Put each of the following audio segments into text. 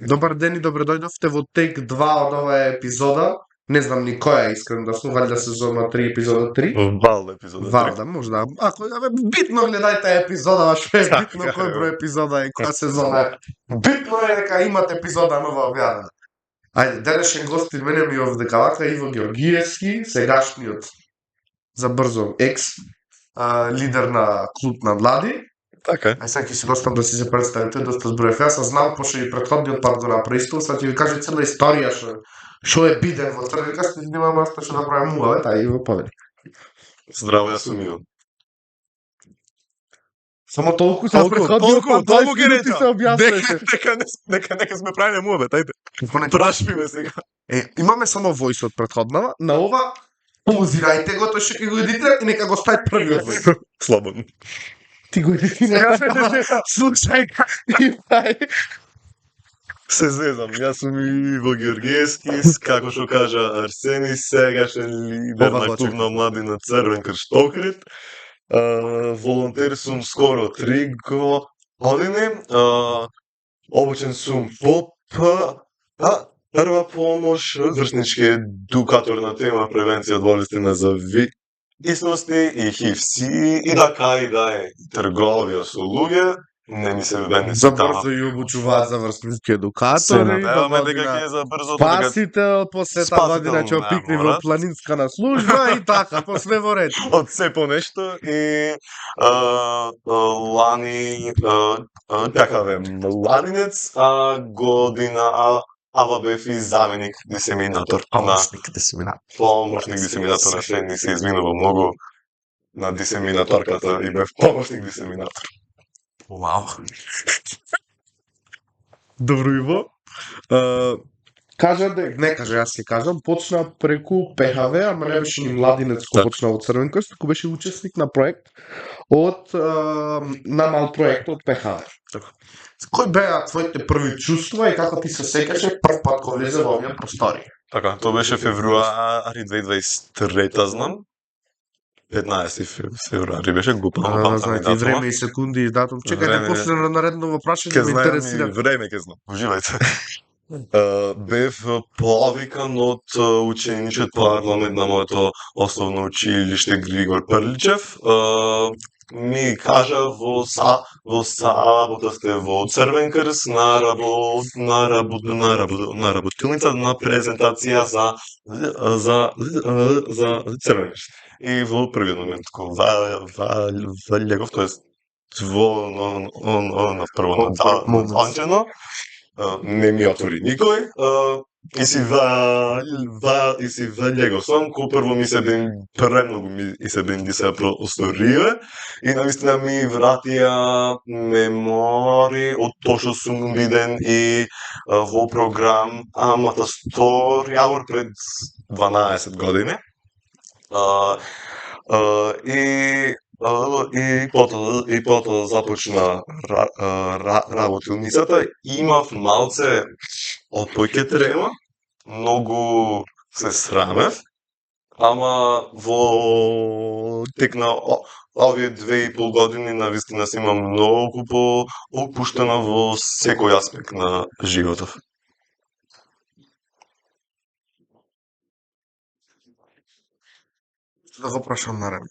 Добар ден и добре дојдовте во тек 2 од оваа епизода. Не знам ни која е, искрено да сум, валјда сезона 3, епизода 3. Валда епизода 3. Валда, можда. Ако битно гледајте епизода, што е битно кој број епизода и која сезона е. Битно е дека имате епизода нова објавена. Ајде, денешен гост и мене ми овде кавака Иво Георгиевски, сегашниот за брзо екс, лидер на клуб на млади. Така е. Ај сега ќе се достам да си се представите, доста зброев. Јас знам, пошто и претходниот пат го направи исто, сега ќе ви кажа цела историја што е биден во Црвенка, што немам оста што да правам муавет, а и во поведи. Здраво, јас сум Иво. Само толку за претходниот пат, толку ќе ти се објаснеше. Нека сме правиле муавет, ајде. Прашпи ме сега. Имаме само војс од претходнава, на ова паузирајте го, тој што ќе го едитира и нека го стави првиот војс. Слободно. Ти го едитираш. Слушај, Се зезам, јас сум Иво Георгиевски, како што кажа Арсени, сегашен лидер на клуб на млади на Црвен крст Охрид. Волонтер сум скоро 3 години. Обучен сум во прва помош, вршнички едукатор на тема превенција од болести на зависности и ХИВ-СИ и да е трговија со луѓе. Не ми се вене за брзо и обучуваат за вршнички едукатори. Надеваме дека ќе за брзо спасител, после година ќе опикни во планинска на служба и така, после во ред. Од се по нешто и лани какаве младинец, година ава бев и заменик дисеминатор. Помошник дисеминатор. Помошник дисеминатор, на ше ни се изминува многу на дисеминаторката и бев помошник дисеминатор. Вау. Добро, Иво. Кажа не кажа, јас ќе кажам, почна преку ПХВ, ама не беше ни младинец кој почна во Црвен крст, току беше учесник на проект од на мал проект од ПХВ. Кои беа твоите први чувства и како ти се сеќаше прв пат кога влезе во овие простори? Така, тоа беше февруари 2023, знам. 15 февруари беше глупано, памтам и датума. Време и секунди и датум. Чекајте, после на наредно прашање ме интересира. Време ќе знам. Уживајте. Бев повикан од ученичкиот парламент на моето основно училиште Григор Прличев. Ми кажа во сабота сте во Црвен крст на работилница на презентација за Црвен крст. И во првиот момент Валјагов, тоест на прво анчено, не ми отвори никој, и си Валјагов сам, кој прво ми се бен премногу и се бен ди се просториве, и навистина ми вратија мемори од тоа што сум виден и во програм Амата Story Hour пред 12 години. И потоа започна работилницата. Имав малце отпојке трема, многу се срамев, ама во тек на овие 2,5 години навистина си имам многу по-опуштена во секој аспект на животов. Да го прашам наредно.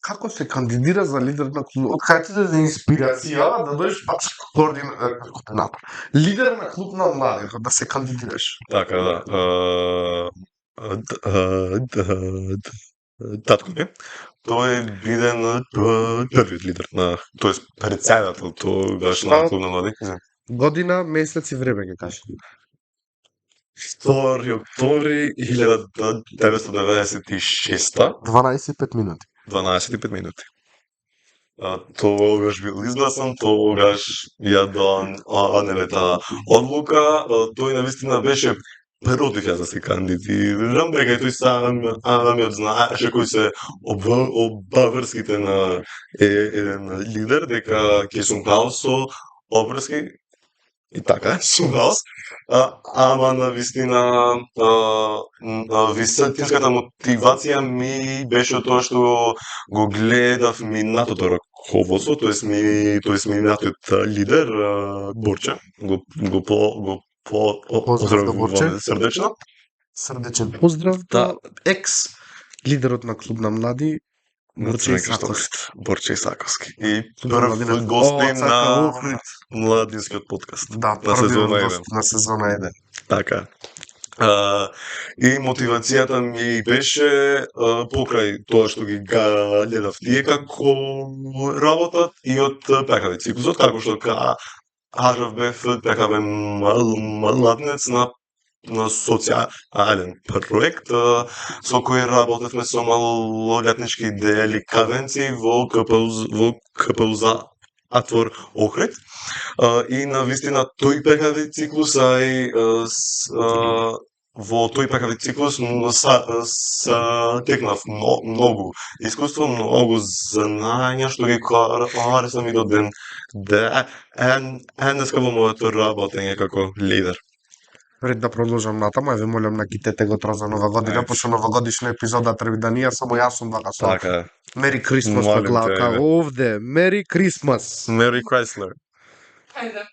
Како се кандидира за лидер на клуб? Кај ти даде инспирација да дојдеш пак координатор? Лидер на клуб на млади, да се кандидираш. Така, да. Татко ми, тој е биден првиот лидер на, тоест председател тогаш на клуб на млади. Година, месец и време ќе кажеш. 2 октомври 1996. 12:05 минути. 12:05 минути. Тогаш бил изгласан, тогаш ја донелета одлука, тој навистина беше против јас да се кандидирам, дека и тој самиот знаеше кои се обврските на еден лидер, дека ќе сум као со обврски И така, сум хаос. Ама на вистина, вистинската мотивација ми беше тоа што го гледав минатото раководство, тоест минатиот лидер Борче, го Поздрав до Борче. поздравуваме срдечно. Срдечен поздрав Да. до екс лидерот на клуб на млади Борче Исаковски. Борче Исаковски. И Клуб на млади прв гостин Цака на Охрид. младинскиот подкаст. Да, на сезона првиот 1. гост на сезона 1. Така. И мотивацијата ми беше покрај тоа што ги гледав тие како работат и од ПКВ циклусот, како што кажав бев ПКВ младинец на социјален проект со кој работевме со малолетнички деликавенци во КПУ затвор Охрид. И на вистина тој ПКВ циклус во тој ПКВ циклус текнав многу искуство, многу знаења што ги користам и до денеска во моето работење како лидер. Пред да продолжам натаму, ве молам на китете го за нова година, Ајде. пошто новогодишна епизода треба да ние само јас сум вака со Така. Мери Крисмас на Молим те, главка ајде. овде, Мери Крисмас. Мери Крайслер. Ајде.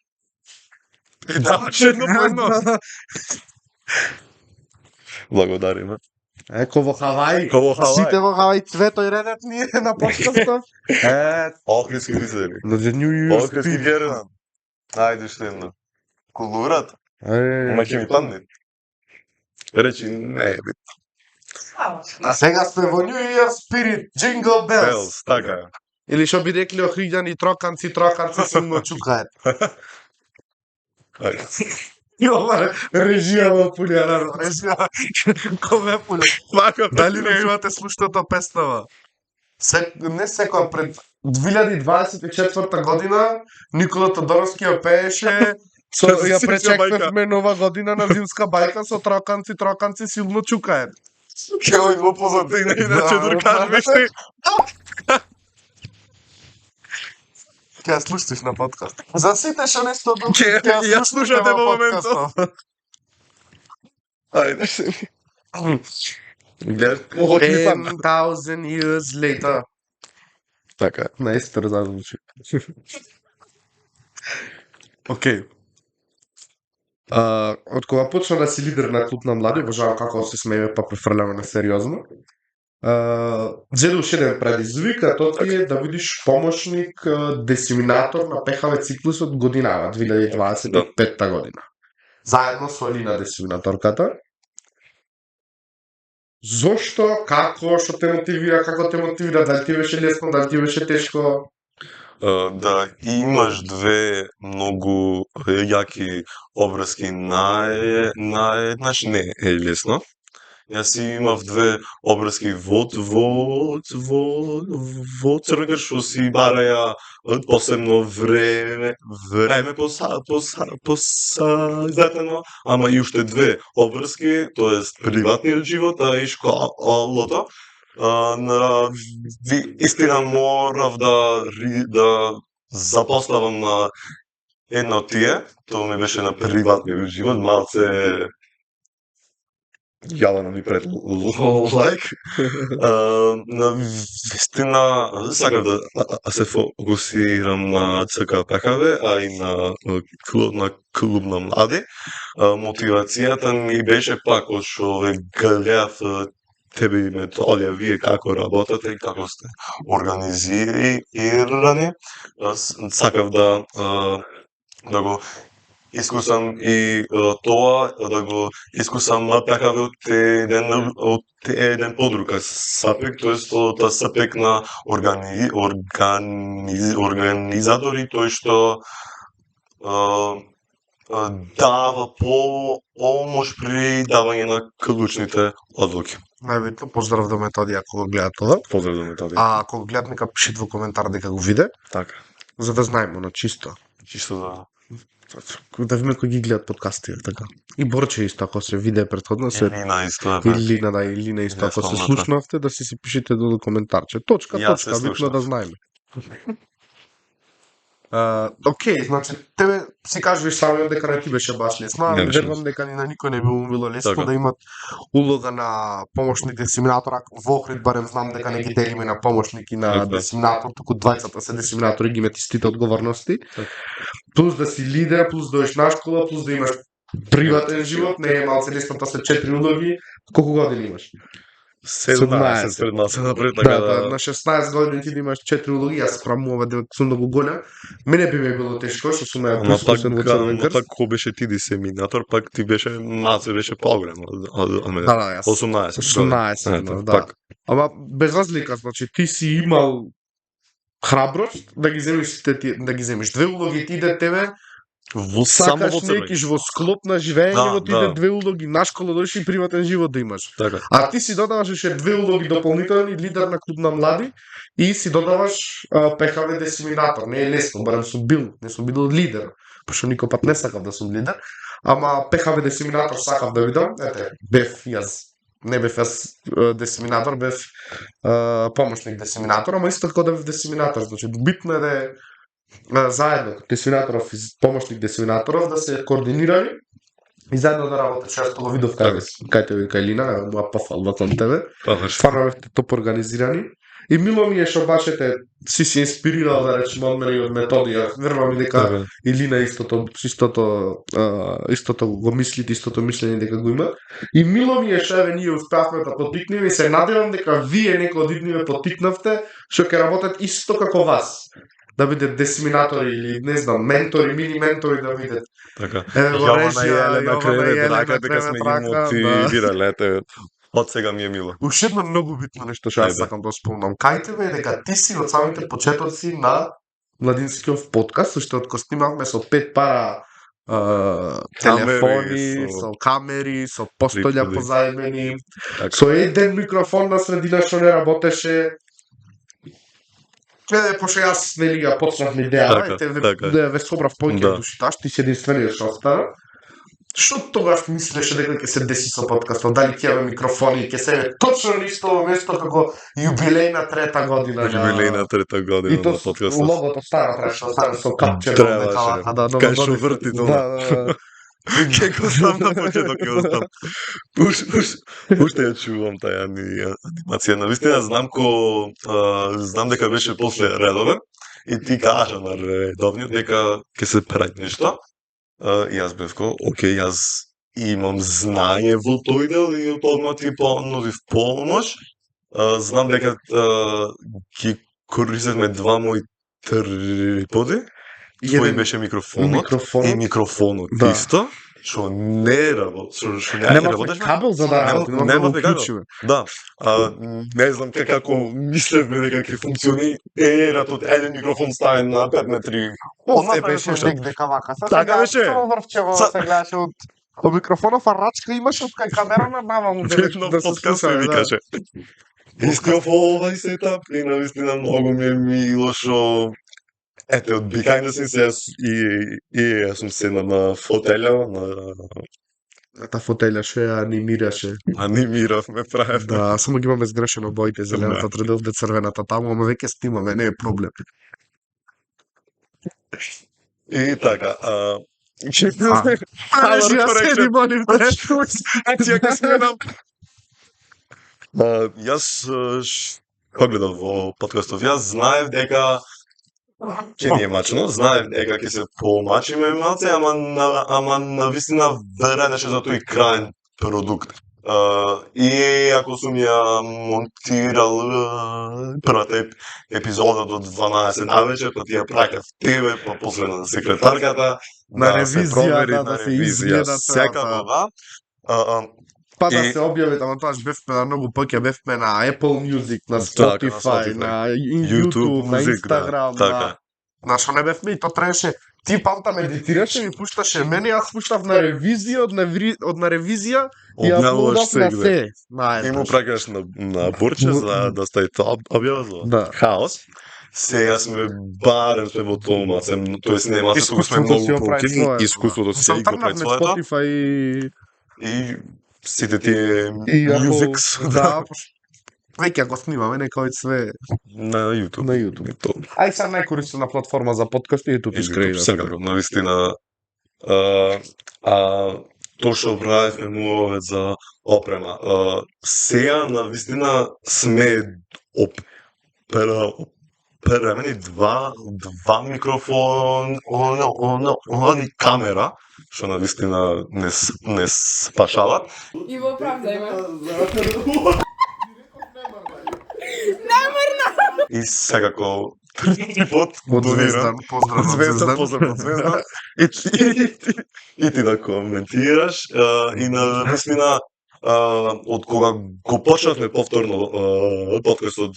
И даваше едно по едно. Благодариме. Еко во Хавај. Во Хавај. Сите во Хавај цветој редат ние на подкастов. Охридски визери. На the New Year's Охридски Eve. гердан. Ајде што една. Кулурат. Е, Ма ќе ми падне. Речи, не е бит. А сега сме во New Year's Spirit, Jingle Bells. Белс, така е. Или што би рекли охриѓани троканци силно чукаат. Ајде. И ова режија во пулјара, режија. Кове пулја. Вака, Дали не имате слушната песнава? Не секоја пред 2024 година Никола Тодоровски ја пееше со ја Зимска пречекнавме нова година на зимска бајка со троканци силно чукаат. Ќе ој во позадина, иначе Да, друкаш да. беше. Ќе ја слушаш на подкаст. За сите што не сте Ќе ја слушате во моментот. Ајде се. Гледаш, охот ми падна. 10,000 years later. Така. Наистина зазвучи. Океј. Од кога почна да си лидер на клуб на млади, обожавам како се смееме па префрламе на сериозно. Зедуш еден предизвик, а тоа ти е да бидиш помошник десиминатор на ПХВ циклусот годинава, 2025 година. Заедно со Елина десиминаторката. Зошто, како, што те мотивира, како те мотивира, дали ти беше лесно, дали ти беше тешко? Да, имаш две многу јаки обврски наеднаш не е лесно. Јас имав две обврски во Црногор што си бараја посебно време посадетено, ама и уште две обврски, тоест приватниот живот, а и школото. Истина морав да запоставам на едно од тие, тоа ми беше на приватниот живот, малце јавно ми пред лайк. На вистина сакав да се фокусирам на ЦК ПКВ, а и на клуб на млади. Мотивацијата ми беше пак од што ве гледав тебе и Методија, вие како работате и како сте организирани. Сакав да го искусам и тоа, да го искусам ПКВ од еден подруг аспект, тоест од аспект на организатори, тој што дава помош при давање на клучните одлуки. Најбитно, поздрав до Методија ако го гледа тоа. Поздрав до Методија. А ако го гледат, нека пишете во коментар дека го виде, Така. за да знаеме, на чисто. Чисто да. Да видиме кои ги гледат подкастите, така. И Борче исто, ако се виде претходно, се... Илина исто. Илина, да, Илина исто, ако се слушнавте, да си пишете до коментарче. Точка, Јас се битно слушнав. да знаеме. Океј, значи тебе си кажеш самиот дека не ти беше баш лесно, Не беше верувам дека ни на никој не било лесно Така. да имат улога на помошник десиминатор, ако во Охрид барем знам дека не ги делиме на помошник и на Така. десиминатор, туку двајцата се десиминатори ги имат истите одговорности. Така. Плюс да си лидер, плюс да одиш на школа, плюс да имаш приватен живот, не е малце лесната се 4 улоги. Колку години имаш? 17 пред нас напред, така Да, на 16 години ти да имаш 4 улоги, јас спрам ова дека сум многу голем. Мене би ме било тешко, што сум ја Ама прискусен во Црвен крст. пак ко беше ти дисеминатор, пак ти беше маце беше поголем од мене. Да, јас 18. 18, Ето, да. пак. Ама без разлика, значи ти си имал храброст да ги земиш да ги земиш две улоги ти иде тебе, Во само сакаш во Црвен. некиш во склоп на живење, Да, ти иде да. две улоги на школа дойш и приватен живот да имаш. Така. А ти си додаваш уште две улоги дополнителни, лидер на клуб на млади и си додаваш ПХВ десиминатор. Не е лесно, барем сум бил, не сум бил лидер, пошто никој пат не сакав да сум лидер, ама ПХВ десиминатор сакав да видам. Ете, бев јас, не бев јас десиминатор, бев помошник десиминатор, ама исто како да бев десиминатор, значи битно е да е заедно десиминаторов и помошник десиминаторов да се координирани и заедно да работат. Шест го видов кај тебе кај Лина, моја пофалба кон тебе. Така. Стварно бевте топ организирани. И мило ми е што баш ете си се инспирирал да речеме од мене и од методија. Верувам и дека Така. и Лина истото го мислите, истото мислење дека го има. И мило ми е што еве ние успеавме да потикнеме и се надевам дека вие некој од идниве потикнавте што ќе работат исто како вас. Да бидат десиминатори или не знам, ментори, мини ментори да бидат. Така. Еве во Јована режија, Јелена Јована крене Јелена трака дека крене сме ги трака, мотивирале, ете. Од сега ми е мило. Уште едно многу битно нешто што јас Ајде. сакам да спомнам. Кај тебе е дека ти си од самите почетоци на Младинскиот подкаст, што од кој снимавме со 5 пара телефони, со- со камери, со постолја Припади. позајмени, Така. со еден микрофон на средина што не работеше. Пошто јас нели ја почнав идеја, Така, и така. ве собрав повеќе Да. души, таа ти си единствениот што остана. Што тогаш мислеше дека ќе се деси со подкастот? Дали ќе имаме микрофони, ќе се точно на исто место како јубилејна трета година на Јубилејна трета година И то на подкастот. логото стара требаше да стане со капчер Требаше. Кај што врти тоа. Да. Ке го знам на почеток, ќе го знам. Уште ја чувам таја анимација. Навистина знам знам дека беше после редовен и ти кажа на редовниот дека ќе се прави нешто. И јас бев ко, окей, јас имам знање во тој дел и од одма ти понудив помош. Знам дека ги користевме два мои триподи. Твој беше микрофонот и микрофонот Да. исто, што не работи, што не Немавме работеше. кабел за да работи, Нема- не можеме да кабел. уклучиме. Да, не знам како мислевме дека ќе функционира од еден микрофон ставен на 5 метри. Се Одма беше слушам. негде вака. Така беше. Само врвчево Са- се гледаше од микрофонов, а рачка имаше од кај камера на наваму Едно подкаст ми викаше. Искав овај сетап и навистина многу ми е мило што ете од behind the scenes јас сум седнал на фотелја, на Та фотелја што ја анимираше. анимиравме, правевме. Да, само ги имаме сгрешено боите, зелената тредовде црвената таму, ама веќе снимаме, не е проблем. И така, Кажи, ја седи, молим те. Ја ќе сменам. Јас кога гледав во подкастов, јас знаев дека ќе ни е мачно, знаев дека ќе се помачиме малце, ама навистина веренеше за тој краен продукт. И ако сум ја монтирал првата епизода до 12 навечер, па ти ја праќав тебе, па после на секретарката, На се ревизија, провери, да, на да се ревизија, изгледа секако, да. Па да И- се објавите, ама тоаш бевме на многу паќе, бевме на Apple Music, на Така, на Spotify, Spotify. на YouTube, на музик, да, Instagram, така. на што не бевме и то требаше ти памтам едитираше, ми пушташе мене, јас пуштав на ревизија, од на ревизија и ја Објавуваш аплодав на сегде. се. И му пракаш на бурче за да стаи тоа објава за Да. хаос. Сега сме барем сме во тоа маце, тоест не маце, туку сме Искуството си многу го прави проактивни, своето. искуството си Сам го прави тргнав на своето Spotify и сите тие и Apple, musics, да, Веќе го снимаме, нека од све На YouTube. на YouTube. И то. Ај сега најкористена платформа за подкаст е YouTube, искрено. Секако, навистина. Тоа што правевме му за опрема. Сега навистина сме оперемени два микрофон, онади камера, што навистина не спашава. И во правда има. И секако трипод Од донира. Звездан, поздрав од Звездан, Звездан. поздрав од Звездан. И ти да коментираш. И на вистина, од кога го почнавме повторно подкастот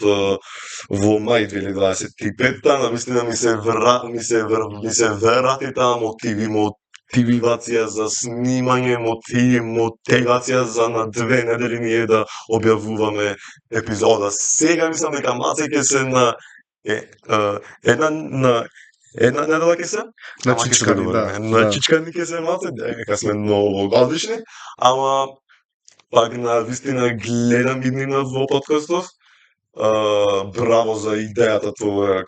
во мај 2025-та, на вистина ми се врати таа мотивација за снимање, мотивација за на 2 недели ние да објавуваме епизода. Сега мислам дека маце ќе се на една недела ќе се На ама ќе чичкани, се да. на чичкани ќе се маце, дека сме многу одлични, ама пак на вистина гледам иднина во подкастов. Браво за идејата тоа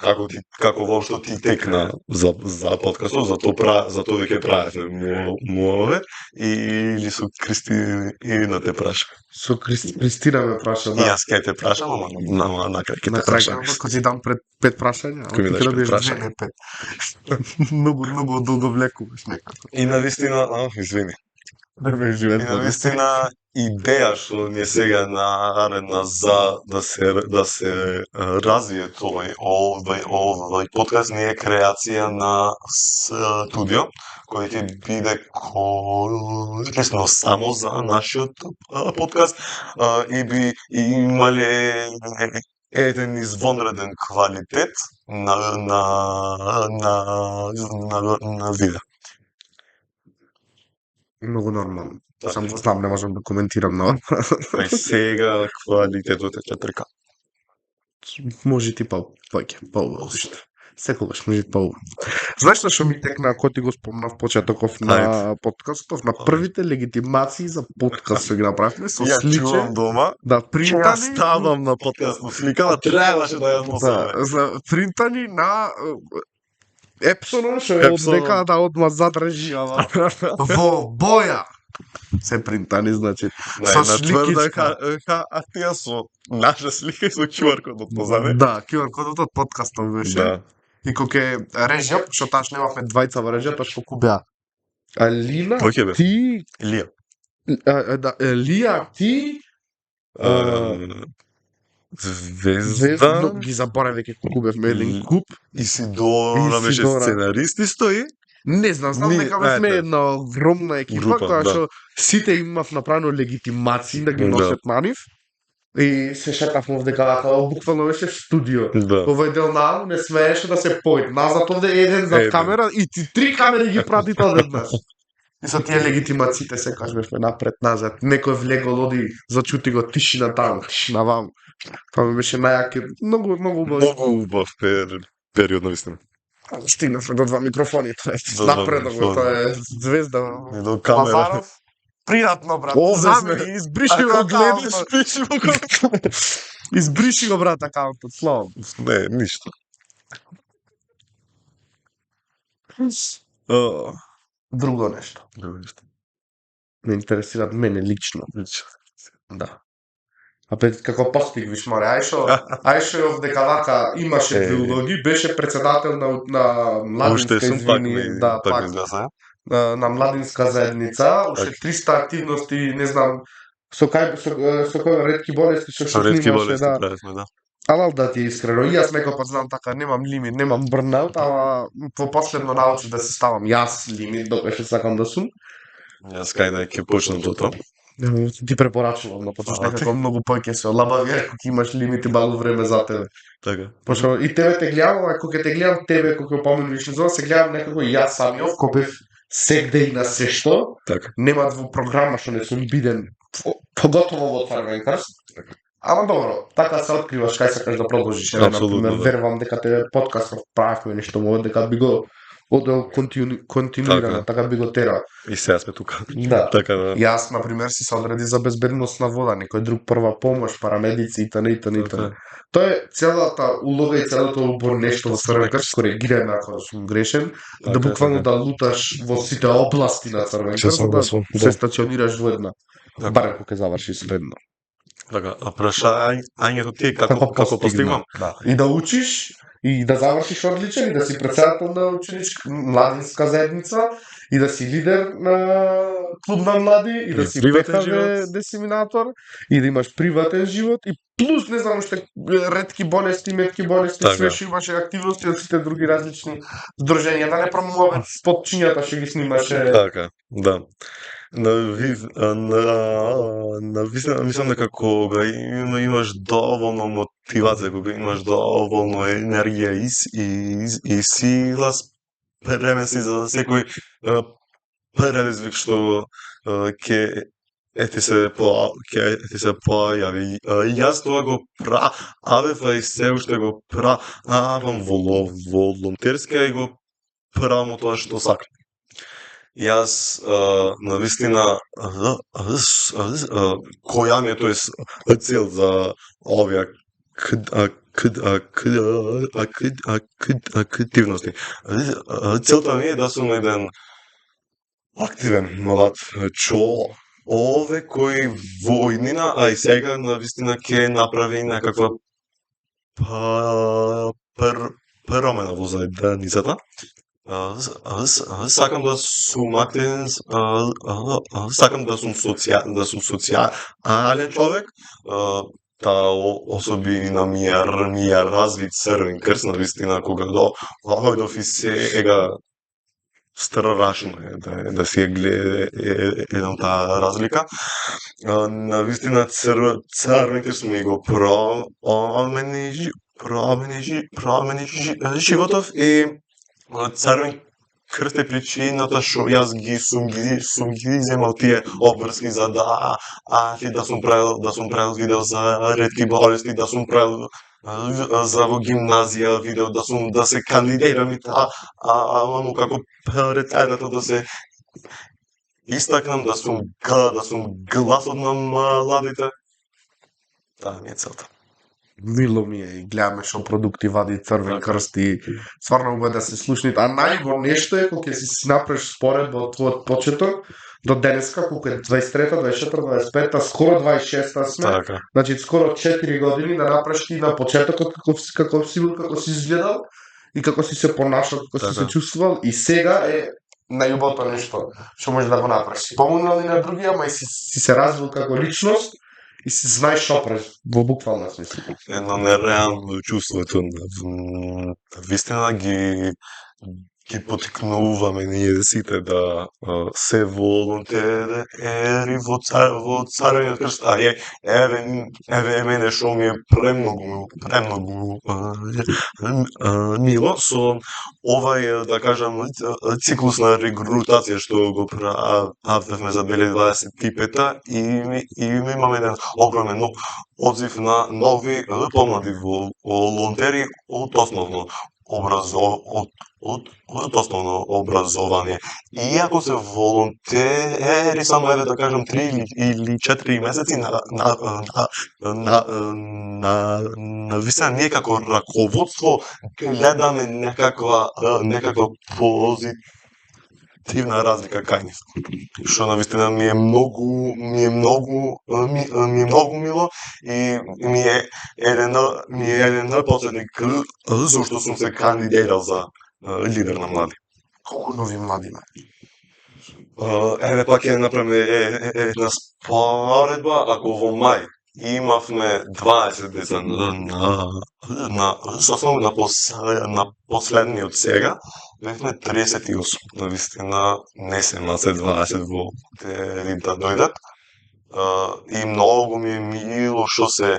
како воопшто ти текна за подкастот, за тоа веќе правевме муове или со Кристина те праша. Со Кристина ме праша, И да. јас ќе те прашам, ама на крај ќе На те крај прашам. ќе ти дам пред 5 прашања, Кој ми а даш ти ќе пред добиеш прашање? 2 5. Многу долго влекуваш некако. И на вистина, извини. Да ме И живеат на вистина идеја што ни е сега наредна за да се развие овој подкаст не е креација на студио кој ќе биде корисно само за нашиот подкаст и би имале еден извонреден квалитет на видео. Многу нормално. Така. Сам го знам, не можам да коментирам на Ај сега квалитетот е 4К. може ти повеќе, поубаво. Секогаш може поубаво. Знаеш што ми текна, кога ти го спомнав почетоков на подкастов, на првите легитимации за подкаст што ги направивме со Ја сличе, чувам дома, да ја принтани, ставам на подкаст на сликава, требаше да ја носаме. да, за принтани на Епсона што е од Епсон. дека да одма задржи ама во боја се принтани, значи со На тврда сликичка. хартија со наша слика и со QR кодот позаде. Да, QR кодот од подкастот беше. Да. И кога ќе режјав, што таш немавме двајца во режјата, што ку беа Алина, Кој ќе бе? ти, Илија. да, Лија, ти, Звезда, ги забораве ке колку бевме еден куп. Исидора беше Исидора. сценарист и стои. Не знам, знам Ни- дека бевме ете. една огромна екипа Група, која да. што сите имав направено легитимации да ги Да. носат на нив. И се шетавме дека вака, буквално беше студио. Да. Овој дел нааму не смееше да се појде. Назад овде еден зад Еден. камера и ти 3 камери ги прати одеднаш. И со тие легитимациите секогаш бевме напред назад. Некој влегол оди, зачути го тишина таму, тишина ваму. Тоа ми беше најаки, многу убаво. Многу убав период на вистина. Стигнавме до 2 микрофони, тоа е До два напредок, микрофони. тоа е звезда. И до камера. Лазаров, пријатно брат. Овде Замени, сме. избриши го Ако гледаш, акаунтот. пиши во коментар. Избриши го брат акаунтот, слава. Не, ништо. Друго нешто. Ме интересираат мене лично. Да. А пред како постигвиш море, Ајшо овдека вака имаше Е. две улоги, беше председател на младинска, Уште сум пак извини, да, так пак изгласа. на младинска заедница, уште 300 активности, не знам, со кој ретки болести што Со ретки снимаше, болести да. правевме, да. Алал да ти е искрено, и јас некој пат знам така, немам лимит, немам брнаут, ама во последно научив да се ставам јас лимит, докога сакам да сум. Јас кај да ќе почнам до тоа. Ти препорачувам, но потоа Фала ти. некако многу повеќе се олабави ако ќе имаш лимити балу време за тебе. Така. Пошто и тебе те гледам, а кога те гледам тебе кога поминуваш зона, се гледам некако и јас самиот, кој бев сегде и на се што, Така. нема во програма што не сум биден, поготово во Црвен крст. Ама добро, така се откриваш кај сакаш да продолжиш. Еве, Апсолутно, например, да. верувам дека тебе подкастов правевме нешто му дека би го континуирано, така би го терал. И сега сме тука. Да. Така да. Јас, например, си се одреди за безбедност на вода, некој друг прва помош, парамедици и т.н. и т.н. и т.н. Тоа е целата улога и целото убор нешто во Црвен крст, коригирај ме ако сум грешен, да буквално да луташ во сите области на Црвен крст, да се стационираш во една, барем кога ќе заврши средно. Така, а прашањето ти е како постигнам? Да. И да учиш, и да завршиш одличен, и да си претседател на ученичка младинска заедница, и да си лидер на клуб на млади, и да си ПХВ дисеминатор, и да имаш приватен живот, и плюс не знам уште ретки болести, метки болести, све што имаше активности од сите други различни здруженија, да не промоваме спотчињата што ги снимаше. Така, да. Мислам дека кога имаш доволно мотивација, кога имаш доволно енергија и сила, спремен си за секој предизвик што ќе ти се појави. Јас тоа го правев и се уште го правам волонтерски и го правам тоа што сакам. Јас навистина која ми е цел за овие активности. Целта ми е да сум еден активен млад човек кој во иднина, а и сега навистина ќе направи некаква промена во заедницата. Сакам да сум активен, сакам да сум социјален човек. Таа особина ми ја разви Црвен крст, навистина кога дојдов и сега страшно е да си ја гледа една таа разлика. Навистина Црвен крст ми го промени животов и Црвен крст е причината што јас сум ги земал тие обврски за да сум правил видео за ретки болести, да сум правил за во гимназија видео, да се кандидирам и како претседател да се истакнам, да сум гласот на младите. Таа ми е целта. Мило ми е и гледаме што продукти вади Црвен крст и стварно убаво да се слушнете. А најго нешто е кога ќе си направиш споредба од твојот почеток до денеска, колку е 23-та, 24-та, 25-та, скоро 26-та сме. Така. Значи скоро 4 години да направиш ти на почетокот како си бил, како си изгледал и како си се понашал, како си се чувствувал и сега е најубавото нешто што можеш да го направиш. Помогнал и на други, ама и си се развил како личност и си знаеш што правиш во буквална смисла. Едно нереално чувството вистина ги потикнуваме ние сите да се волонтери во Црвениот крст. Еве мене што ми е премногу мило со овај, да кажам, циклус на регрутација што го правевме за 2025-та и имаме еден огромен одзив на нови помлади волонтери од основно образование. Иако се волонтери само еве да кажам 3 или 4 месеци на вистина ние како раководство гледаме некаква позитивна разлика кај нив. Што навистина ми е многу мило и ми е еден подсетник зашто сум се кандидирал за лидер на млади. Колку нови млади има? Еве пак ќе направиме една споредба, ако во мај имавме 20 деца на последниот сега, бевме 38. Навистина не се масе 20 волонтери да дојдат. И многу ми е мило што се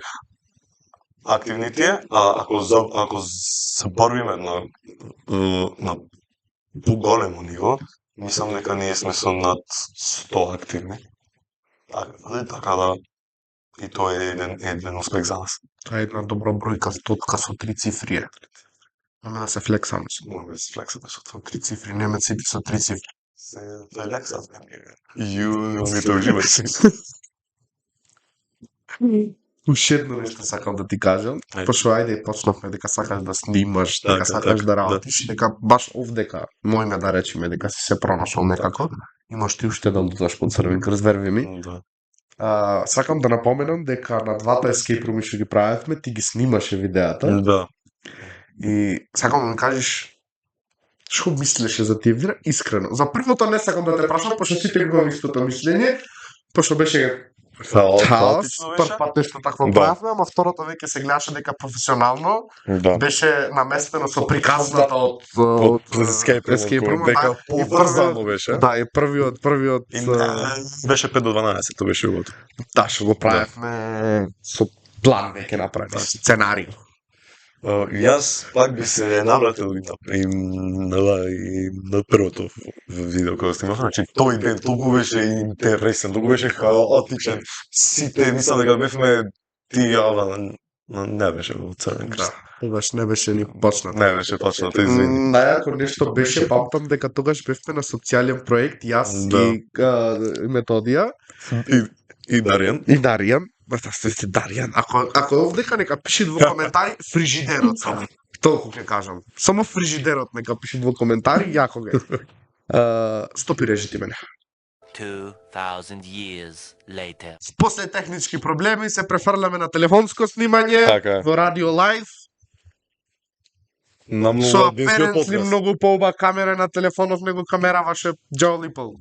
активни тие, а ако заборвиме на поголемо ниво, мислам дека ние сме со над 100 активни. Така да и тоа е еден успех за нас. Тоа е една добра бројка, тотка со 3 цифри е. Ама да се флексаме со Може да се флексате со тоа. 3 цифри, немеците со 3 цифри. Тоа е лек сад. Ју, ги уживаш. Уште едно нешто сакам да ти кажам, Ајде. пошто ајде почнавме дека сакаш да снимаш, дека Така, сакаш така, да работиш, дека баш овдека, мојме да речеме дека си се пронашол некако, имаш ти уште еден додаш под Црвен крст, верви ми. Да. Сакам да напоменам дека на двата escape room што ги правевме, ти ги снимаше видеата Да. и сакам да ми кажеш што мислеше за тие видеа искрено. За првото не сакам да те прашам, пошто сите имаме истото мислење, пошто беше хаос, Хаотично беше. прв пат нешто такво Да. правевме, ама второто веќе се гледаше дека професионално Да. беше наместено со приказната од Escape Escape Room, Room, дека да, и поврзано беше. Да, и првиот И беше 5 до 12, тоа беше убаво. да, што го правевме со план веќе направи, сценарио. Јас пак би се навратил и на првото видео кога снимавме, значи тој ден толку беше интересен, толку беше хаотичен. Сите мислам дека бевме ти ава не беше во Црвен крст. Тогаш не беше ни почнат. Не беше почнато, извини. Најако нешто беше, памтам дека тогаш бевме на социјален проект, јас и Методија И Даријан. и Даријан. Сте Даријан, ако е овдека нека пиши во коментари фрижидерот само. Толку ќе кажам. Само фрижидерот нека пиши во коментари, јако га. Стопи режите мене. 2,000 years later. После технички проблеми се префрламе на телефонско снимање Така е. во радио лайв. На Со младинскиот аперенгли подкаст. многу поуба камера на телефонов него камераваше Джоли Пол.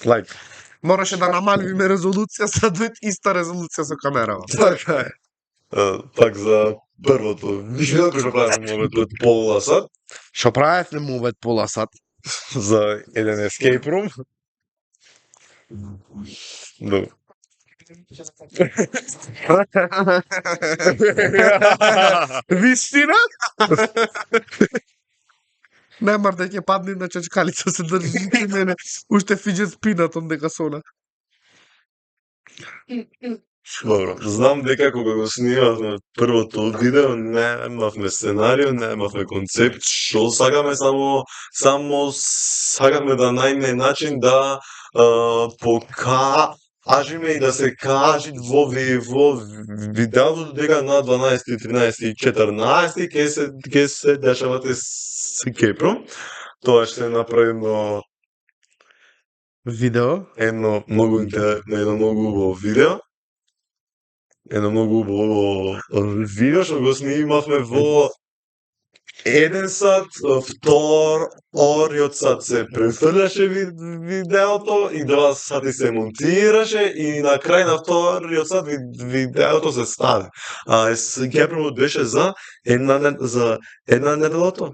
Лайк. Мораше да намаливиме резолуција, за да дојде иста резолуција со камерава. Така е. Пак за првото видео кој што правиме пред пола сат Што правевме му вет пола сат? за еден escape room. Да. Вистина? Немар да ќе падне на чачкалица се држи при мене. Уште фиџет спинат он дека сона. Добро. Знам дека кога го снимавме првото видео, немавме сценарио, немавме концепт, што сакаме, само сакаме да најдеме начин да покажеме и да се кажи во видеото дека на 12, 13 и 14 ќе се дешавате escape room. Тоа ще направи Видео? многу убаво видео. Едно многу убаво видео што го снимавме во еден сат, вториот сат се префрлаше видеото и 2 сати се монтираше и на крај на вториот сат видеото се стави. Escape Room беше за една недела тоа.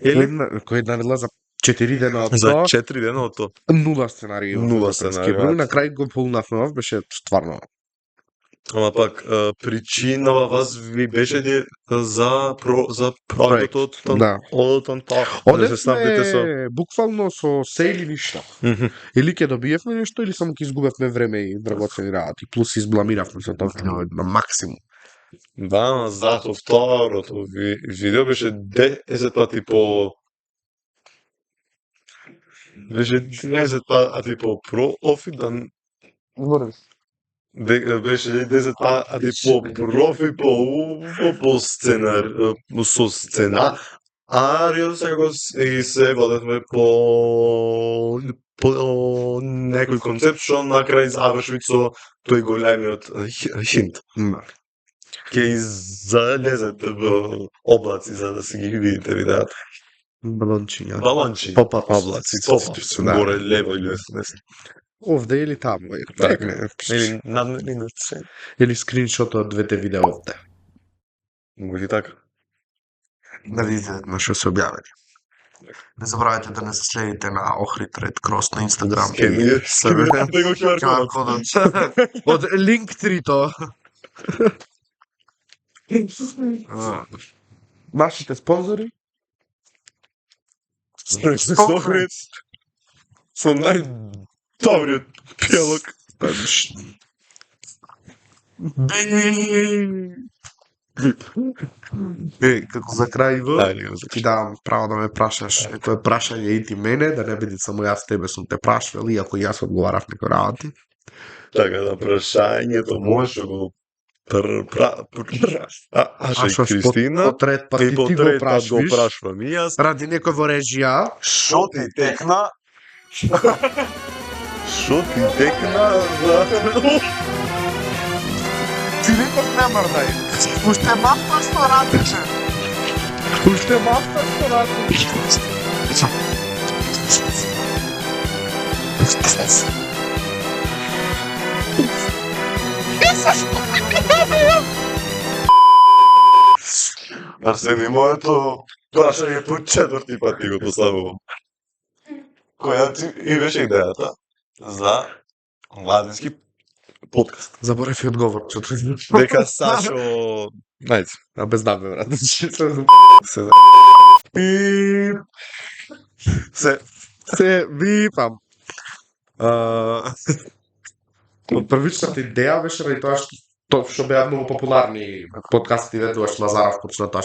Кој една недела за 4 дена од За тоа, 4 дена од тоа. нула сценарио. Нула сценарио. На крај го полнавме, беше стварно. Ама пак причинава вас ви беше за проектот Да. да се снабдите со. Одевме буквално со се или ништо. Или ќе добиевме нешто, или само ќе изгубевме време и драгоцени работи. Плюс избламиравме се тоа на максимум. Да, затоа второто видео беше 10 пати беше 10 пати профит да беше 10 пати профи по со сценарио, сега и се водевме по некој концепт што на крај заврши со тој големиот хинт. Ќе излезете во облаци за да си ги видите видеата. Балончиња. Балончи. Попат облаци. Да. Горе лево или десно. Овде или таму. Или над или се. Или скриншот од двете видеота. Може и така. Да видите на што се објавени. Не забравяйте да не се следите на Охрид Ред Крос на Инстаграм. Скемирате го QR кодот. Од Linktree-то. Нашите спонзори? Охрид. Со најдобриот пијалок. Како за крај, Иво, Ајде, го ти давам право да ме прашаш некое прашање и ти мене, да не биде само јас тебе сум те прашвал, иако јас одговарав некои работи. Така да прашањето може го Ашо Кристина. по трет пат И ти по го трет пат го прашвиш. прашвам и јас. Ради некој во режија. Шо ти текна? Шо ти текна за... Ти реков не мрдај. Уште мафта што радише. Уште мафта што радише. Арсени, моето прашање по четврти пат ти го поставувам. Која ти и беше идејата за младински подкаст? Заборев и одговор, че Дека Сашо... Најде. А без да бе, брат. Се И... се випам. Првичната идеја беше ради тоа што беа многу популарни подкасти, веднаш Лазаров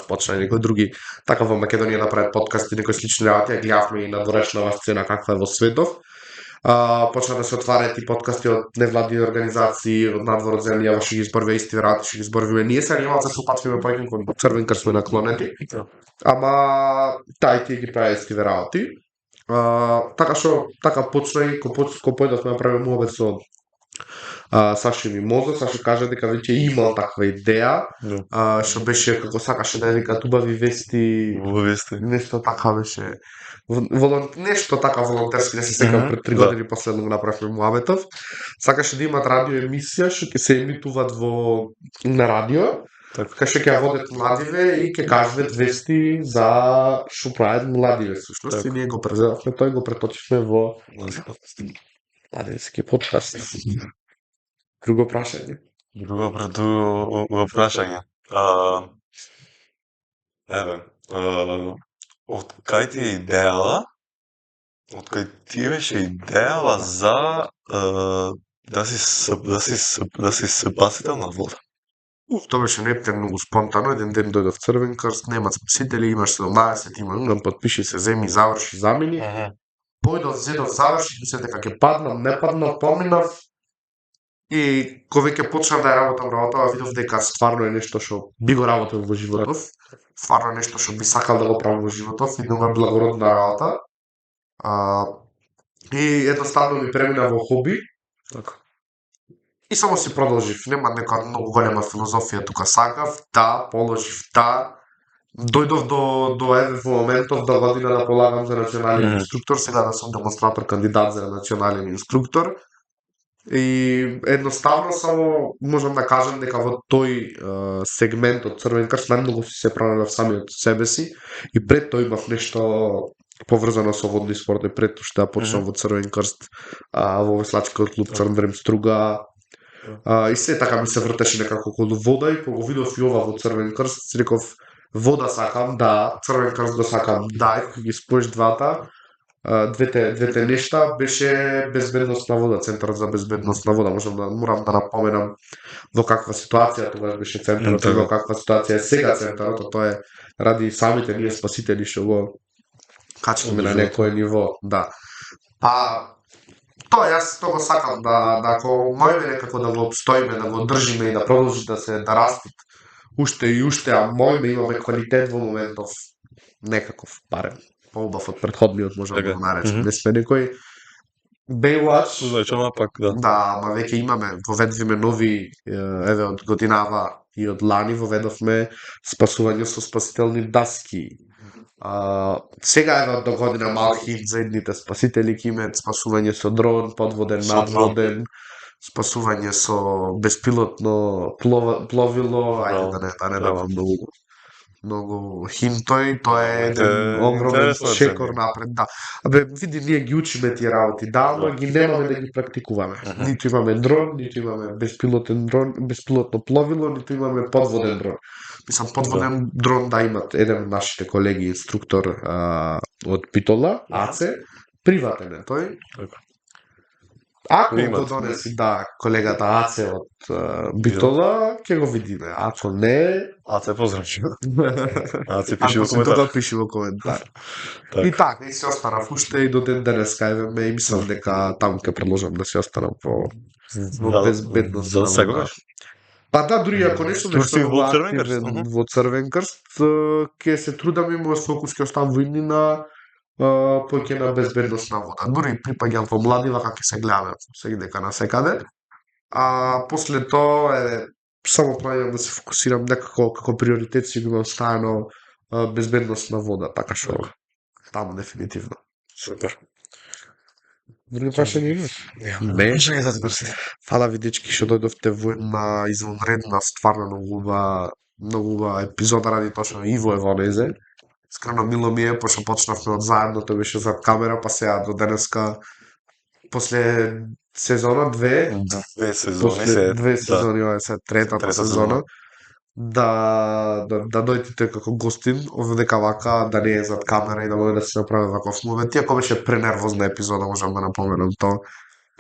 почна некои други, така во Македонија направат подкасти, некои слични работи, ја гледавме и надворешнава сцена каква е во светов. Почна да се отвараат и подкасти од невладини организации, од надвор од земја, што ги изборваме исти работи, што ги изборваме ние, сега немаме да се упатвиме повеќе кон Црвен крст сме наклонети. Ама тај тие ги прави исти работи. Така што така почна и ко појдовме да правиме муабет со Сашо Мимоза. Сашо кажа дека веќе имал таква идеја, што беше како сакаше да вика убави вести, нешто така беше. Нешто така волонтерски, не се секам пред 3 години последно го направивме муабетов. Сакаше да имат радио емисија што ќе се емитуваат на радио, кај што ќе ја водат младиве и ќе кажат вести за што прават младиве. Всушност и ние го презевавме тој, го преточивме во младински подкаст. Друго прашање. Друго прашање. Еве, од кај ти е идејала? Од кај ти беше идејала за да си спасител на вода? Тоа беше непремногу спонтано. Еден ден дојдов Црвен крст, немат спасители, имаш 17, имам, подпиши се, земи, заврши, замени. Појдов, зедов, заврши, се дека ќе паднам, не паднав, поминав. И кога веќе почнав да ја работам, видов дека стварно е нешто што би го работел во животов. Стварно е нешто што би сакал да го правам во животов и многу благородна работа. И едноставно ми премина во хоби. Така. И само си продолжив. Нема нека многу голема филозофија тука, сакав, положив, дојдов до еве во моментов да година да полагам за национален инструктор, сега да сум демонстратор кандидат за национален инструктор. И едноставно само можам да кажам дека во тој сегмент од Црвен крст најмногу се пронајдов самиот себе си и пред тоа имав нешто поврзано со водни спортови, пред што да почнам во Црвен крст, во веслачкиот клуб Црндрем Струга. И се така ми се вртеше некако околу вода и кога го видов и ова во Црвен крст, си реков вода сакам, Црвен крст го сакам, и кога ги споиш двете нешта беше безбедност на вода, центарот за безбедност на вода. Морам да напоменам во каква ситуација тогаш беше центарот и во каква ситуација е сега центарот, тоа е ради самите ние спасители што го качнеме на некое ниво, Тоа јас го сакам да ако можеме некако да го обстоиме, да го држиме и да продолжи да расти уште и уште, а можеме имаме квалитет во моментов некаков барем поубав од претходниот, можам да го наречам. Не сме некој Baywatch. Значено пак, ама веќе имаме, воведвиме нови, еве од годинава и од лани воведовме спасување со спасителни даски. Сега еве од до година мал хит за едните спасители ќе имаат спасување со дрон, подводен, надводен, спасување со беспилотно пловило, ајде да не давам многу хинтој, тоа е еден огромен шекор напред, види, ние ги учиме тие работи, ама ги немаме да ги практикуваме. Ниту имаме дрон, ниту имаме беспилотно пловило, ниту имаме подводен дрон. Мислам, подводен дрон имат еден од нашите колеги, инструктор од Питола, Аце, приватен е тој. Ако го Имат. донеси колегата Аце од Битола, ќе го видиме. Ако не, Аце поздравчи. Аце пиши во ако се коментар. тоа пиши во коментар. И така, и се останав уште и до ден денес кај и мислам дека таму ќе продолжам да се останам во безбедност. За секогаш. Па да, дури ако не сум Турци нешто во многу Црвен крст, активен во Црвен крст, ќе се трудам и мојот фокус ќе оставам во иднина поќе на безбедност на вода. Дури припаѓам во млади, вака ќе се гледаме секаде дека на секаде. А после тоа само планирам да се фокусирам некако како приоритет си го оставено безбедност на вода, така што таму дефинитивно. Супер. Други прашања имаш? Не, чекај за да Фала ви дечки што дојдовте во една извонредна, стварно многу убава епизода ради тоа што Иво е во незе. Искрено мило ми е, пошто почнавме од заедно, тој беше зад камера, па сега до денеска после сезона 2, Две сезони после се. 2 сезони, ова е сега третата Трета сезона, сезона. да дојдете како гостин, овдека вака да не е зад камера и да може да се направи ваков момент. Иако беше пренервозна епизода, можам да напоменам тоа.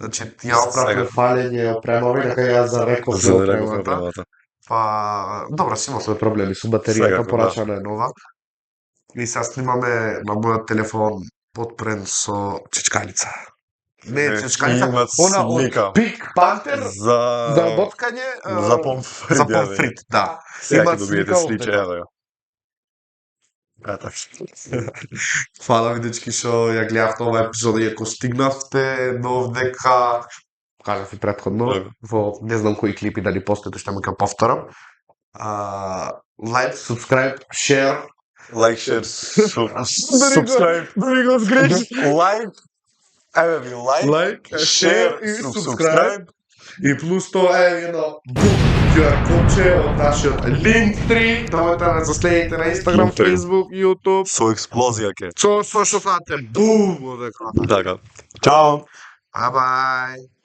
Значи, ја оправме фалење опремави, дека ја зареков за опремата. Па, добро, си имавме проблеми со батеријата, Секако, порачана е нова. И сега снимаме на мојот телефон подпрен со чечканица. Не чечканица, имат она од слика. Пик Пантер за За боткање, за помфрит. за помфрит, да. Сега Има ќе добиете слика сличе, овде. ево ја. Така. Фала ви дечки што ја гледавте оваа епизода и ако стигнавте до овдека, кажав и претходно, Така. во не знам кои клипи да ни постоите, што му ќе повторам. Лайк, subscribe, share. Лайк, шер, subscribe. Дори го сгреши. Лайк. Еве ви лайк, шер и subscribe. И плюс тоа е едно QR кодче од нашиот Linktree, да ме за следите на Instagram, Linktree. Facebook, YouTube. Со експлозија ке. Со што фате бум одека. Така. Чао. Bye bye.